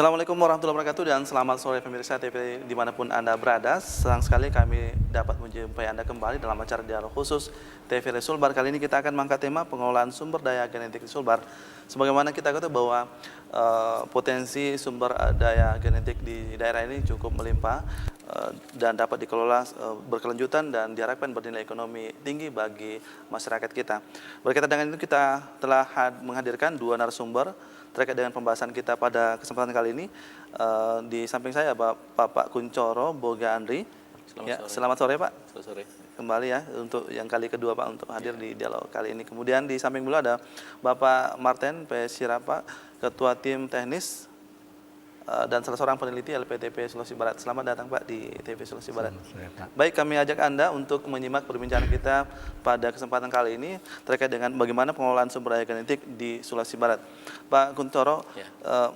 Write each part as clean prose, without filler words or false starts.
Assalamualaikum warahmatullahi wabarakatuh dan selamat sore pemirsa TV dimanapun Anda berada. Senang sekali kami dapat menjumpai Anda kembali dalam acara dialog khusus TVRI Sulbar. Kali ini kita akan mengangkat tema pengelolaan sumber daya genetik di Sulbar. Sebagaimana kita ketahui bahwa potensi sumber daya genetik di daerah ini cukup melimpah dan dapat dikelola berkelanjutan dan diharapkan bernilai ekonomi tinggi bagi masyarakat kita. Berkaitan dengan itu kita telah menghadirkan dua narasumber terkait dengan pembahasan kita pada kesempatan kali ini. Di samping saya Bapak Kuncoro Boga Andri. Selamat sore Pak. Selamat sore. Kembali ya untuk yang kali kedua Pak untuk hadir di dialog kali ini. Kemudian di samping beliau ada Bapak Martin P. Sirapa, Ketua Tim Teknis dan salah seorang peneliti LPTP Sulawesi Barat. Selamat datang Pak di TV Sulawesi Barat. Baik, kami ajak Anda untuk menyimak perbincangan kita pada kesempatan kali ini terkait dengan bagaimana pengelolaan sumber daya genetik di Sulawesi Barat. Pak Kuncoro,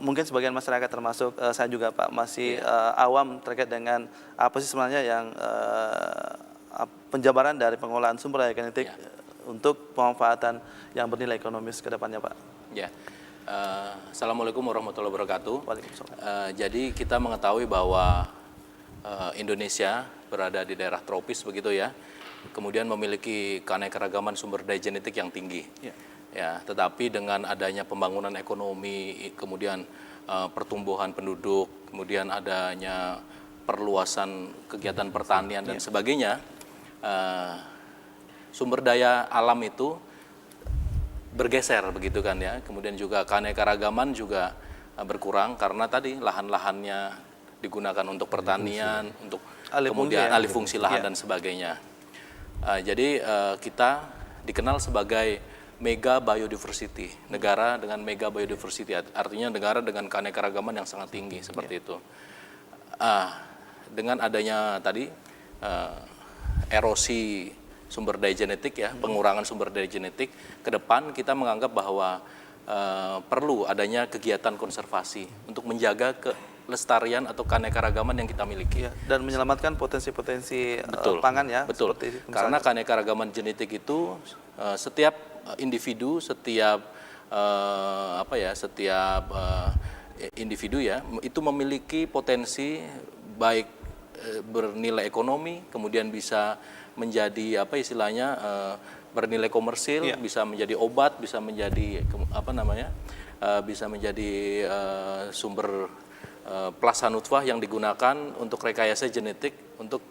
mungkin sebagian masyarakat termasuk saya juga Pak masih awam terkait dengan apa sih sebenarnya yang penjabaran dari pengelolaan sumber daya genetik untuk pemanfaatan yang bernilai ekonomis ke depannya Pak. Ya. Assalamualaikum warahmatullahi wabarakatuh. Jadi kita mengetahui bahwa Indonesia berada di daerah tropis begitu ya, kemudian memiliki keanekaragaman sumber daya genetik yang tinggi. Ya, tetapi dengan adanya pembangunan ekonomi, kemudian pertumbuhan penduduk, kemudian adanya perluasan kegiatan pertanian dan sebagainya, sumber daya alam itu bergeser begitu kan ya, kemudian juga keanekaragaman juga berkurang karena tadi lahan-lahannya digunakan untuk pertanian, untuk kemudian alih fungsi lahan dan sebagainya. Jadi kita dikenal sebagai mega biodiversity, negara dengan mega biodiversity, artinya negara dengan keanekaragaman yang sangat tinggi seperti itu. Dengan adanya tadi erosi sumber daya genetik ya, pengurangan sumber daya genetik, ke depan kita menganggap bahwa perlu adanya kegiatan konservasi untuk menjaga kelestarian atau keanekaragaman yang kita miliki. Dan menyelamatkan potensi-potensi pangan ya. Betul, karena keanekaragaman genetik itu setiap individu, setiap individu ya, itu memiliki potensi baik bernilai ekonomi, kemudian bisa menjadi bernilai komersil, bisa menjadi obat, bisa menjadi bisa menjadi sumber plasma nutfah yang digunakan untuk rekayasa genetik untuk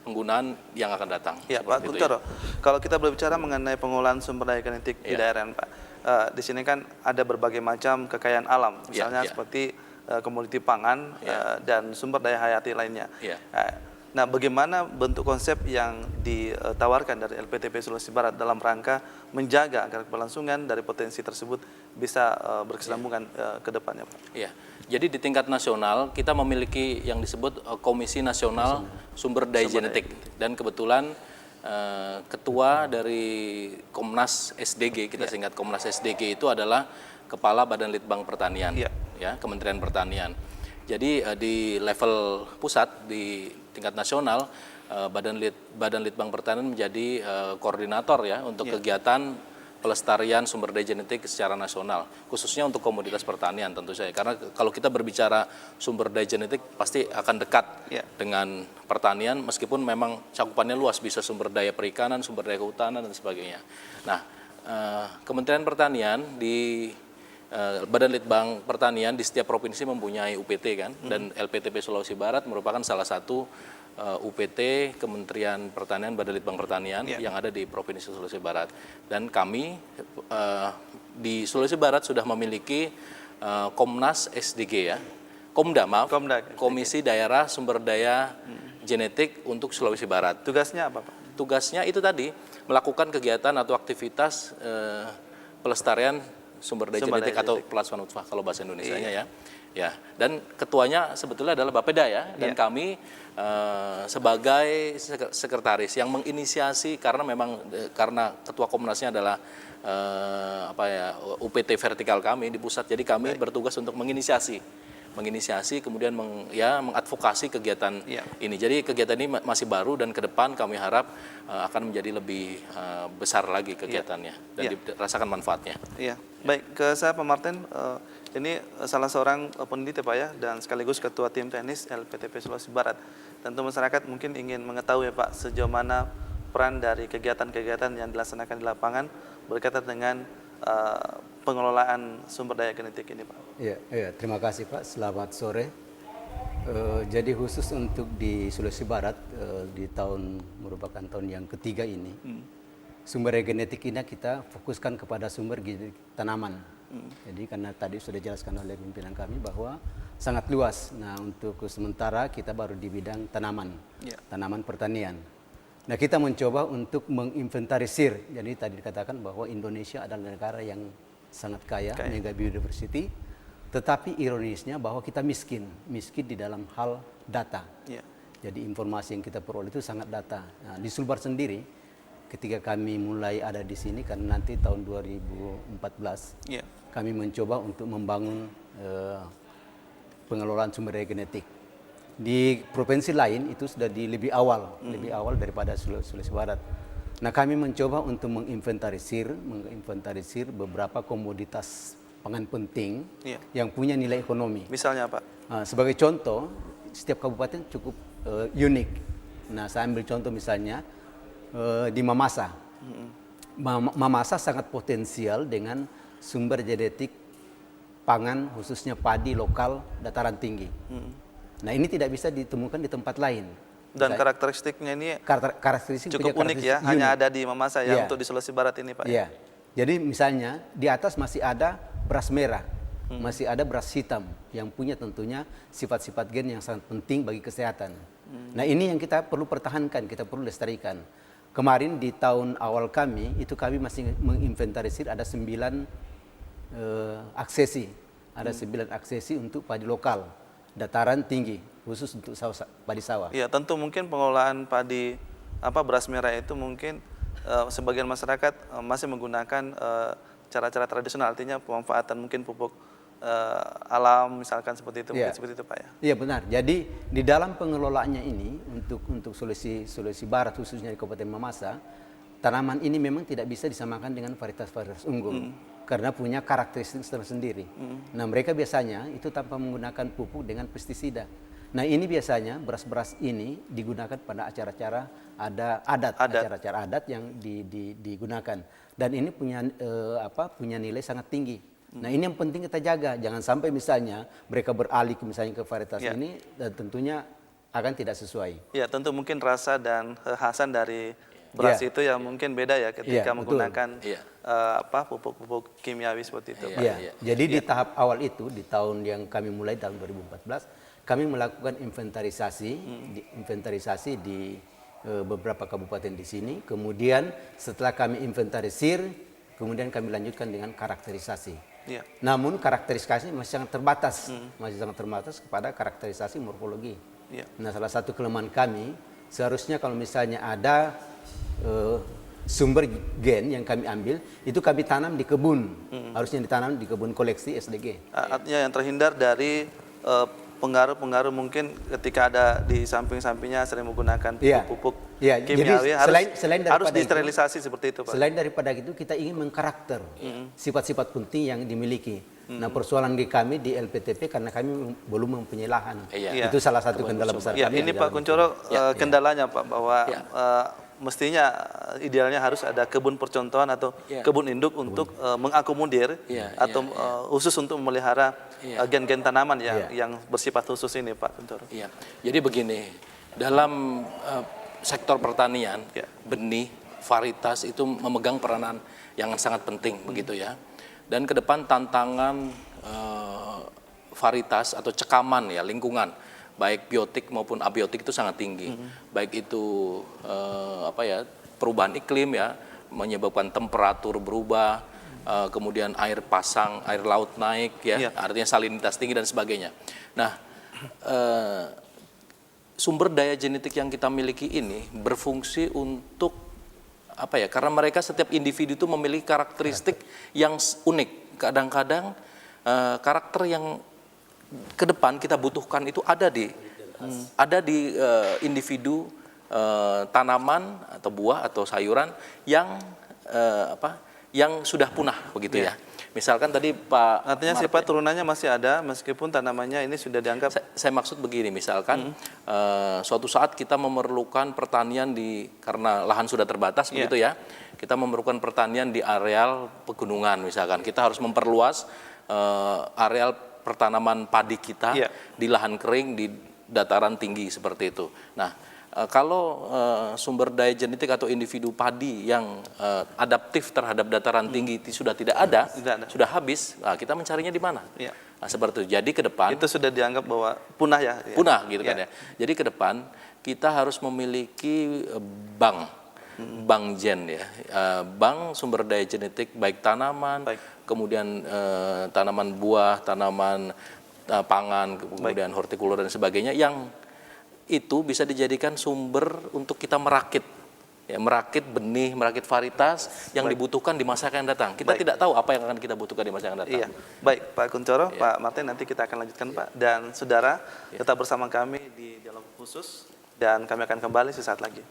penggunaan yang akan datang. Ya Pak Kuncoro, kalau kita berbicara mengenai pengolahan sumber daya genetik di daerah Pak, di sini kan ada berbagai macam kekayaan alam, misalnya seperti komoditi pangan dan sumber daya hayati lainnya. Nah, bagaimana bentuk konsep yang ditawarkan dari LPTP Sulawesi Barat dalam rangka menjaga agar keberlangsungan dari potensi tersebut bisa berkesinambungan ke depannya, Pak? Iya. Jadi di tingkat nasional kita memiliki yang disebut Komisi Nasional Sumber Daya Genetik, dan kebetulan ketua dari Komnas SDG, kita singkat Komnas SDG, itu adalah Kepala Badan Litbang Pertanian, ya, Kementerian Pertanian. Jadi di level pusat, di tingkat nasional, Badan Litbang Pertanian menjadi koordinator ya untuk kegiatan pelestarian sumber daya genetik secara nasional, khususnya untuk komoditas pertanian tentu saja. Karena kalau kita berbicara sumber daya genetik pasti akan dekat dengan pertanian, meskipun memang cakupannya luas, bisa sumber daya perikanan, sumber daya kehutanan dan sebagainya. Nah, Kementerian Pertanian di Badan Litbang Pertanian di setiap provinsi mempunyai UPT kan, dan LPTP Sulawesi Barat merupakan salah satu UPT Kementerian Pertanian Badan Litbang Pertanian yang ada di Provinsi Sulawesi Barat. Dan kami di Sulawesi Barat sudah memiliki Komnas SDG ya, Komisi Daerah Sumber Daya Genetik untuk Sulawesi Barat. Tugasnya apa Pak? Tugasnya itu tadi melakukan kegiatan atau aktivitas pelestarian sumber daya genetik atau plasma nutfah kalau bahasa Indonesianya ya. Dan ketuanya sebetulnya adalah Bapeda ya, dan kami sebagai sekretaris yang menginisiasi, karena memang karena ketua Komnasnya adalah UPT vertikal kami di pusat, jadi kami bertugas untuk menginisiasi kemudian mengadvokasi kegiatan ini. Jadi kegiatan ini masih baru dan ke depan kami harap akan menjadi lebih besar lagi kegiatannya dan dirasakan manfaatnya. Baik, ke saya Pak Martin, ini salah seorang peneliti Pak ya, dan sekaligus ketua tim teknis LPTP Sulawesi Barat. Tentu masyarakat mungkin ingin mengetahui Pak sejauh mana peran dari kegiatan-kegiatan yang dilaksanakan di lapangan berkaitan dengan pengelolaan sumber daya genetik ini Pak. Iya, terima kasih Pak. Selamat sore. Jadi khusus untuk di Sulawesi Barat merupakan tahun yang ketiga ini, sumber daya genetik ini kita fokuskan kepada sumber genetik tanaman. Jadi karena tadi sudah dijelaskan oleh pimpinan kami bahwa sangat luas. Nah untuk sementara kita baru di bidang tanaman, tanaman pertanian. Nah kita mencoba untuk menginventarisir. Jadi tadi dikatakan bahwa Indonesia adalah negara yang sangat kaya, mega biodiversity. Tetapi ironisnya bahwa kita miskin di dalam hal data. Jadi informasi yang kita peroleh itu sangat data. Nah, di Sulbar sendiri, ketika kami mulai ada di sini, karena nanti tahun 2014, kami mencoba untuk membangun pengelolaan sumber daya genetik. Di provinsi lain itu sudah lebih awal daripada Sulawesi Barat. Nah, kami mencoba untuk menginventarisir beberapa komoditas pangan penting yang punya nilai ekonomi. Misalnya Pak? Sebagai contoh, setiap kabupaten cukup unik. Nah, saya ambil contoh misalnya di Mamasa. Mamasa sangat potensial dengan sumber genetik pangan, khususnya padi lokal dataran tinggi. Nah, ini tidak bisa ditemukan di tempat lain. Dan karakteristiknya ini cukup unik ya, hanya ada di Mamasa ya untuk di Sulawesi Barat ini Pak. Iya. Jadi misalnya di atas masih ada beras merah, masih ada beras hitam yang punya tentunya sifat-sifat gen yang sangat penting bagi kesehatan. Nah ini yang kita perlu pertahankan, kita perlu lestarikan. Kemarin di tahun awal kami masih menginventarisir ada 9 aksesi, untuk padi lokal dataran tinggi khusus untuk padi sawah. Iya, tentu mungkin pengelolaan padi beras merah itu mungkin sebagian masyarakat masih menggunakan cara-cara tradisional, artinya pemanfaatan mungkin pupuk alam misalkan seperti itu, mungkin seperti itu Pak ya. Iya benar. Jadi di dalam pengelolaannya ini untuk Sulawesi Barat khususnya di Kabupaten Mamasa, tanaman ini memang tidak bisa disamakan dengan varietas-varietas unggul karena punya karakteristik tersendiri. Nah mereka biasanya itu tanpa menggunakan pupuk dengan pestisida. Nah ini biasanya beras-beras ini digunakan pada acara-acara acara-acara adat yang digunakan, dan ini punya nilai sangat tinggi. Nah ini yang penting kita jaga, jangan sampai misalnya mereka beralih ke varietas ini dan tentunya akan tidak sesuai. Ya tentu mungkin rasa dan khasan dari beras itu ya mungkin beda ya ketika menggunakan pupuk kimiawi seperti itu. Jadi di tahap awal itu, di tahun yang kami mulai tahun 2014, kami melakukan inventarisasi di beberapa kabupaten di sini. Kemudian setelah kami inventarisir, kemudian kami lanjutkan dengan karakterisasi. Namun karakterisasi masih sangat terbatas, kepada karakterisasi morfologi. Nah salah satu kelemahan kami, seharusnya kalau misalnya ada sumber gen yang kami ambil, itu kami tanam di kebun, harusnya ditanam di kebun koleksi SDG. Artinya yang terhindar dari pengaruh-pengaruh mungkin ketika ada di samping-sampingnya sering menggunakan pupuk kimiawi, harus disterilisasi seperti itu Pak. Selain daripada itu kita ingin mengkarakter sifat-sifat penting yang dimiliki. Nah persoalan di kami di LPTP karena kami belum mempunyai lahan. Itu salah satu kendala besar kami. Ini Pak Kuncoro kendalanya Pak, bahwa mestinya idealnya harus ada kebun percontohan atau kebun induk untuk mengakomodir atau khusus untuk memelihara gen-gen tanaman yang bersifat khusus ini Pak Kuncoro. Jadi begini, dalam sektor pertanian, benih, varietas itu memegang peranan yang sangat penting begitu ya. Dan ke depan tantangan varietas atau cekaman ya lingkungan, baik biotik maupun abiotik itu sangat tinggi. Baik itu perubahan iklim ya, menyebabkan temperatur berubah, kemudian air pasang, air laut naik ya, artinya salinitas tinggi dan sebagainya. Nah, sumber daya genetik yang kita miliki ini berfungsi untuk karena mereka setiap individu itu memiliki karakteristik yang unik. Kadang-kadang karakter yang ke depan kita butuhkan itu ada di individu tanaman atau buah atau sayuran yang sudah punah begitu ya. Misalkan tadi Pak Artinya sifat turunannya masih ada meskipun tanamannya ini sudah dianggap saya maksud begini, misalkan suatu saat kita memerlukan pertanian karena lahan sudah terbatas begitu ya, kita memerlukan pertanian di areal pegunungan misalkan, kita harus memperluas areal pertanaman padi kita di lahan kering di dataran tinggi seperti itu. Nah, kalau sumber daya genetik atau individu padi yang adaptif terhadap dataran tinggi sudah tidak ada, sudah habis, nah, kita mencarinya di mana? Nah, seperti itu. Jadi ke depan itu sudah dianggap bahwa punah ya. Punah gitu kan ya. Jadi ke depan kita harus memiliki bank gen ya, bank sumber daya genetik baik tanaman, kemudian tanaman buah, tanaman pangan, kemudian hortikultur dan sebagainya yang itu bisa dijadikan sumber untuk kita merakit benih, merakit varietas yang dibutuhkan di masa yang datang. Kita tidak tahu apa yang akan kita butuhkan di masa yang datang. Iya. Baik, Pak Kuncoro, Pak Martin, nanti kita akan lanjutkan Pak. Dan saudara, tetap bersama kami di dialog khusus dan kami akan kembali sesaat lagi.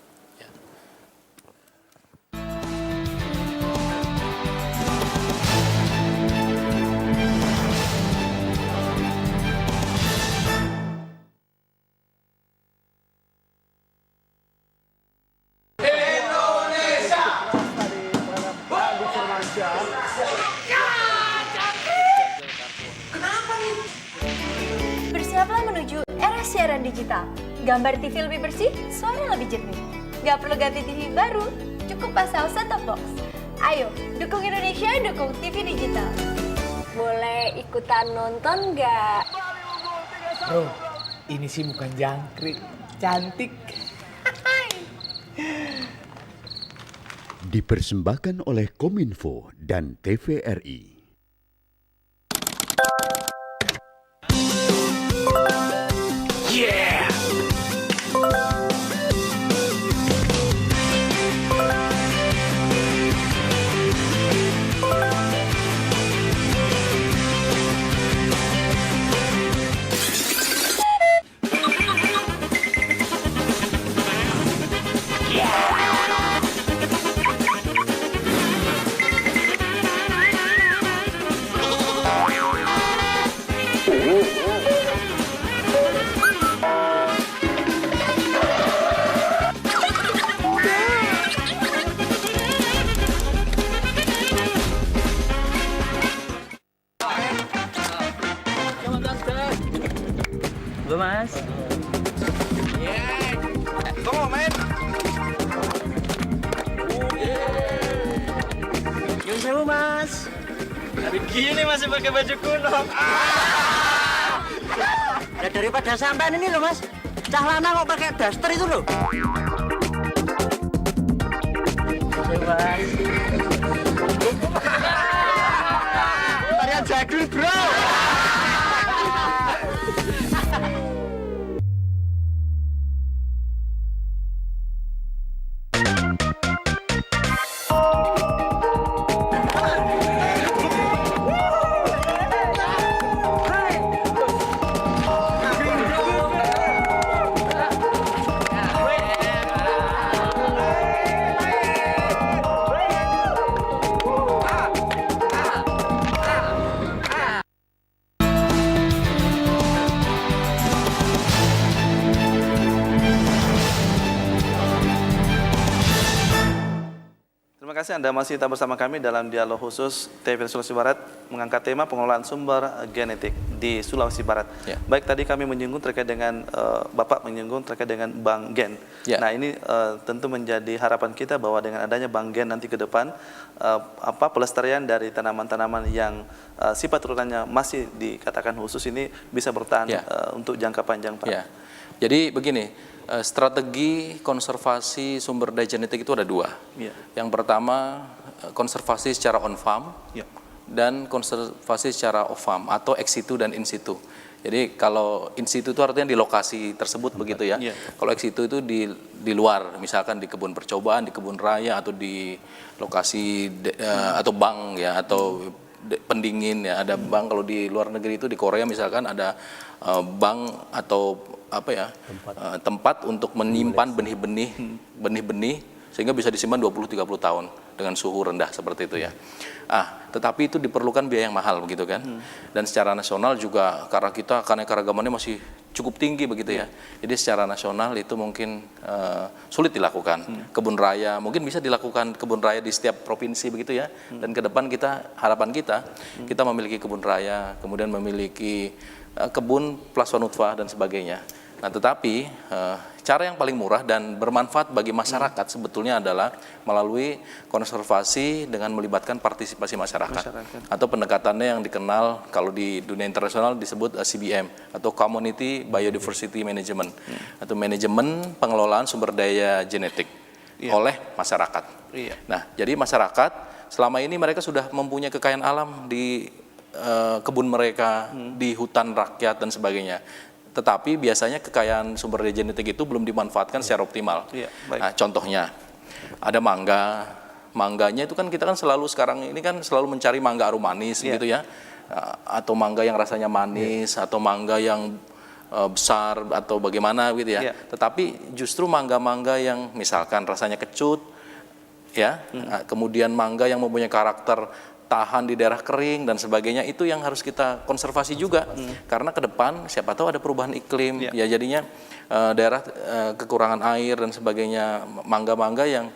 Bersiaplah menuju era siaran digital. Gambar TV lebih bersih, suara lebih jernih. Gak perlu ganti TV baru, cukup pasang set-top box. Ayo, dukung Indonesia, dukung TV digital. Boleh ikutan nonton nggak? Bro, ini sih bukan jangkrik, cantik. Dipersembahkan oleh Kominfo dan TVRI. Mas. Come on, man. Nyun sewu, Mas. Begini masih pakai baju kuno. Ya daripada sampean ini loh, Mas. Cah lanang kok pakai daster itu loh. Mas. Tarian jadul, bro. Terima kasih Anda masih tetap bersama kami dalam dialog khusus TVRI Sulawesi Barat mengangkat tema pengelolaan sumber genetik di Sulawesi Barat. Baik, tadi kami menyinggung terkait dengan Bapak menyinggung terkait dengan bank gen. Nah, ini tentu menjadi harapan kita bahwa dengan adanya bank gen nanti ke depan pelestarian dari tanaman-tanaman yang sifat turunannya masih dikatakan khusus ini bisa bertahan untuk jangka panjang, Pak. Jadi begini, strategi konservasi sumber daya genetik itu ada dua. Yang pertama konservasi secara on farm dan konservasi secara off farm atau ex situ dan in situ. Jadi kalau in situ itu artinya di lokasi tersebut begitu ya. Kalau ex situ itu di luar, misalkan di kebun percobaan, di kebun raya atau di lokasi atau bank ya atau pendingin ya. Ada bank kalau di luar negeri itu di Korea misalkan ada bank atau tempat untuk menyimpan benih-benih sehingga bisa disimpan 20-30 tahun. dengan suhu rendah seperti itu ya. Tetapi itu diperlukan biaya yang mahal begitu kan. Dan secara nasional juga karena kita keanekaragamannya masih cukup tinggi begitu ya. Jadi secara nasional itu mungkin sulit dilakukan. Kebun raya mungkin bisa dilakukan kebun raya di setiap provinsi begitu ya. Dan ke depan harapan kita memiliki kebun raya, kemudian memiliki kebun plasma nutfah dan sebagainya. Nah, tetapi cara yang paling murah dan bermanfaat bagi masyarakat sebetulnya adalah melalui konservasi dengan melibatkan partisipasi masyarakat. Atau pendekatannya yang dikenal kalau di dunia internasional disebut CBM atau Community Biodiversity Management atau manajemen pengelolaan sumber daya genetik oleh masyarakat. Nah, jadi masyarakat selama ini mereka sudah mempunyai kekayaan alam di kebun mereka, di hutan rakyat dan sebagainya. Tetapi biasanya kekayaan sumber daya genetik itu belum dimanfaatkan secara optimal. Nah, contohnya ada mangganya itu kan kita kan selalu sekarang ini kan selalu mencari mangga arum manis gitu ya, atau mangga yang rasanya manis, atau mangga yang besar atau bagaimana gitu ya. Tetapi justru mangga-mangga yang misalkan rasanya kecut, ya, kemudian mangga yang mempunyai karakter tahan di daerah kering dan sebagainya, itu yang harus kita konservasi juga. Karena ke depan siapa tahu ada perubahan iklim, ya jadinya daerah kekurangan air dan sebagainya, mangga-mangga yang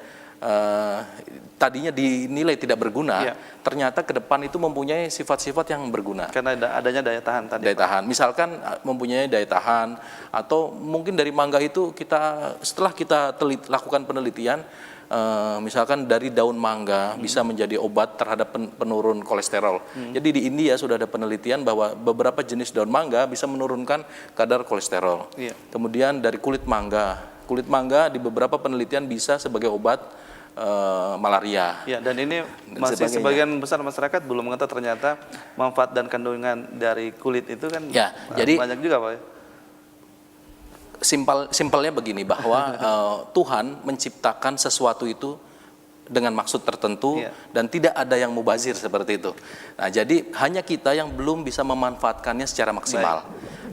tadinya dinilai tidak berguna, ternyata ke depan itu mempunyai sifat-sifat yang berguna. Karena adanya daya tahan tadi. Daya tahan, misalkan mempunyai daya tahan, atau mungkin dari mangga itu setelah kita lakukan penelitian, misalkan dari daun mangga bisa menjadi obat terhadap penurun kolesterol. Jadi di India sudah ada penelitian bahwa beberapa jenis daun mangga bisa menurunkan kadar kolesterol. Kemudian dari kulit mangga di beberapa penelitian bisa sebagai obat malaria. Dan ini masih sebagian besar masyarakat belum mengetahui ternyata manfaat dan kandungan dari kulit itu kan jadi banyak juga Pak. Simpelnya begini, bahwa Tuhan menciptakan sesuatu itu dengan maksud tertentu dan tidak ada yang mubazir seperti itu. Nah, jadi hanya kita yang belum bisa memanfaatkannya secara maksimal.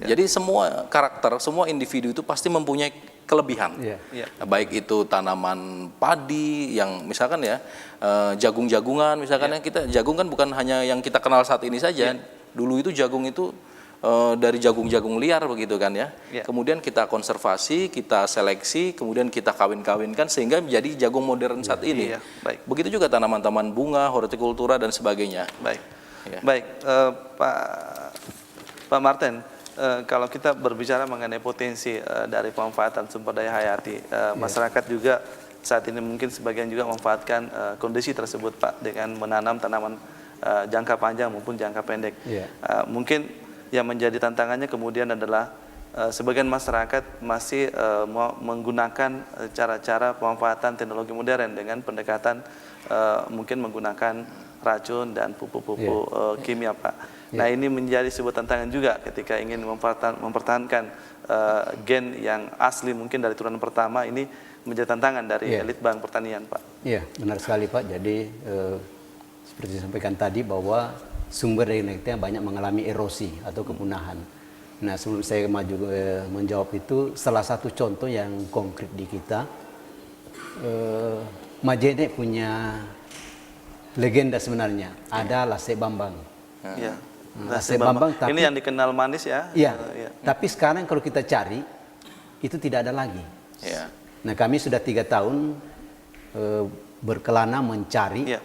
Jadi semua karakter, semua individu itu pasti mempunyai kelebihan. Baik itu tanaman padi yang misalkan ya jagung-jagungan misalkan ya, kita jagung kan bukan hanya yang kita kenal saat ini saja. Dulu itu jagung itu dari jagung-jagung liar begitu kan ya. Kemudian kita konservasi, kita seleksi, kemudian kita kawin-kawinkan sehingga menjadi jagung modern saat ini. Begitu juga tanaman-tanaman bunga, hortikultura dan sebagainya. Pak Martin, kalau kita berbicara mengenai potensi dari pemanfaatan sumber daya hayati, masyarakat juga saat ini mungkin sebagian juga memanfaatkan kondisi tersebut Pak dengan menanam tanaman jangka panjang maupun jangka pendek. Mungkin yang menjadi tantangannya kemudian adalah sebagian masyarakat masih menggunakan cara-cara pemanfaatan teknologi modern dengan pendekatan mungkin menggunakan racun dan pupuk-pupuk kimia Pak. Nah, ini menjadi sebuah tantangan juga ketika ingin mempertahankan gen yang asli mungkin dari turunan pertama, ini menjadi tantangan dari elit Bank Pertanian Pak. Iya, benar sekali Pak. Jadi seperti disampaikan tadi bahwa sumber daya genetiknya banyak mengalami erosi atau kepunahan. Nah, sebelum saya maju menjawab itu, salah satu contoh yang konkret di kita, Majene punya legenda sebenarnya, ada Lasek Bambang. Lasek Bambang, tapi ini yang dikenal manis ya? Tapi sekarang kalau kita cari, itu tidak ada lagi. Nah, kami sudah 3 tahun berkelana mencari